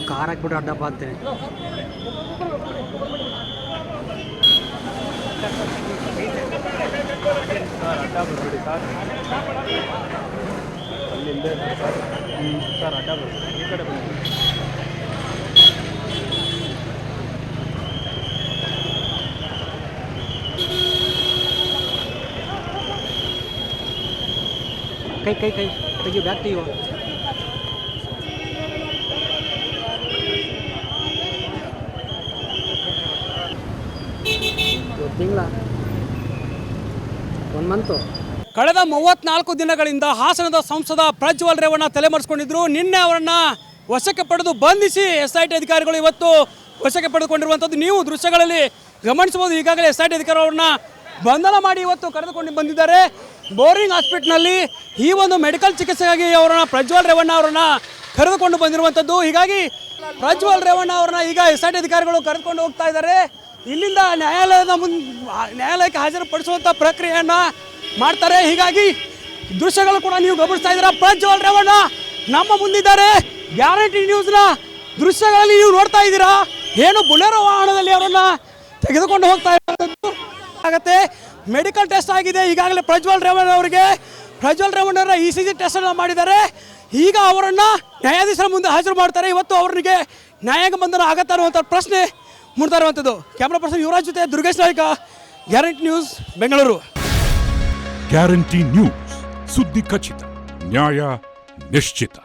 Car ಹಾಕ್ಬಿಟ್ಟು ಅಡ್ಡಪ್ಪ ಅಂತೇನೆ. Sir ಅಡ್ಡ ಬರ್ಬಿಡಿ ಸರ್, ಅಲ್ಲಿಂದ ಸರ್ ಸರ್ ಅಡ್ಡ ಬರ್ಬಿಡಿ, ಈ ಕಡೆ ಬನ್ನಿ. ಕೈ ಕೈ ಕೈ ತೆಗಿಯೋ, ಬ್ಯಾಗ್ ತೆಗಿಯೋ. ತಿಂಗಳ 1 ಮಂತು. ಕಳೆದ 34 ದಿನಗಳಿಂದ ಹಾಸನದ ಸಂಸದ ಪ್ರಜ್ವಲ್ ರೇವಣ್ಣ ತಲೆಮರೆಸಿಕೊಂಡಿದ್ರು. ನಿನ್ನೆ ಅವರನ್ನು ವಶಕ್ಕೆ ಪಡೆದು ಬಂಧಿಸಿ SIT ಅಧಿಕಾರಿಗಳು ಇವತ್ತು ವಶಕ್ಕೆ ಪಡೆದುಕೊಂಡಿರುವಂಥದ್ದು ನೀವು ದೃಶ್ಯಗಳಲ್ಲಿ ಗಮನಿಸಬಹುದು. ಈಗಾಗಲೇ SIT ಅಧಿಕಾರಿಗಳನ್ನ ಬಂಧನ ಮಾಡಿ ಇವತ್ತು ಕರೆದುಕೊಂಡು ಬಂದಿದ್ದಾರೆ. ಬೋರಿಂಗ್ ಹಾಸ್ಪಿಟ್ಲ್ನಲ್ಲಿ ಈ ಒಂದು ಮೆಡಿಕಲ್ ಚಿಕಿತ್ಸೆಗಾಗಿ ಅವರನ್ನು ಪ್ರಜ್ವಲ್ ರೇವಣ್ಣ ಅವರನ್ನು ಕರೆದುಕೊಂಡು ಬಂದಿರುವಂಥದ್ದು. ಹೀಗಾಗಿ ಪ್ರಜ್ವಲ್ ರೇವಣ್ಣ ಅವರನ್ನ ಈಗ SIT ಅಧಿಕಾರಿಗಳು ಕರೆದುಕೊಂಡು ಹೋಗ್ತಾ ಇದ್ದಾರೆ. ಇಲ್ಲಿಂದ ನ್ಯಾಯಾಲಯಕ್ಕೆ ಹಾಜರುಪಡಿಸುವಂಥ ಪ್ರಕ್ರಿಯೆಯನ್ನು ಮಾಡ್ತಾರೆ. ಹೀಗಾಗಿ ದೃಶ್ಯಗಳು ಕೂಡ ನೀವು ಗಮನಿಸ್ತಾ ಇದ್ದೀರಾ. ಪ್ರಜ್ವಲ್ ರೇವಣ್ಣ ನಮ್ಮ ಮುಂದಿದ್ದಾರೆ. ಗ್ಯಾರಂಟಿ ನ್ಯೂಸ್ನ ದೃಶ್ಯಗಳಲ್ಲಿ ನೀವು ನೋಡ್ತಾ ಇದ್ದೀರಾ. ಏನು ಬುಲೆರೋ ವಾಹನದಲ್ಲಿ ಅವರನ್ನು ತೆಗೆದುಕೊಂಡು ಹೋಗ್ತಾ ಇರೋದು ಆಗತ್ತೆ. ಮೆಡಿಕಲ್ ಟೆಸ್ಟ್ ಆಗಿದೆ ಈಗಾಗಲೇ ಪ್ರಜ್ವಲ್ ರೇವಣ್ಣ ಅವರಿಗೆ. ಪ್ರಜ್ವಲ್ ರೇವಣ್ಣ ಅವರ ECG ಟೆಸ್ಟನ್ನು ಮಾಡಿದ್ದಾರೆ. ಈಗ ಅವರನ್ನು ನ್ಯಾಯಾಧೀಶರ ಮುಂದೆ ಹಾಜರು ಮಾಡ್ತಾರೆ. ಇವತ್ತು ಅವರಿಗೆ ನ್ಯಾಯಾಂಗ ಬಂಧನ ಆಗತ್ತಾ ಅನ್ನುವಂಥ ಪ್ರಶ್ನೆ ಮೂಡ್ತಾ ಇರುವಂಥದ್ದು. ಕ್ಯಾಮ್ರಾ ಪರ್ಸನ್ ಯುವರಾಜ್ ಜೊತೆ Durgesh Naik, guarantee news, Bengaluru. Guarantee news, ಸುದ್ದಿ ಖಚಿತ, ನ್ಯಾಯ ನಿಶ್ಚಿತ.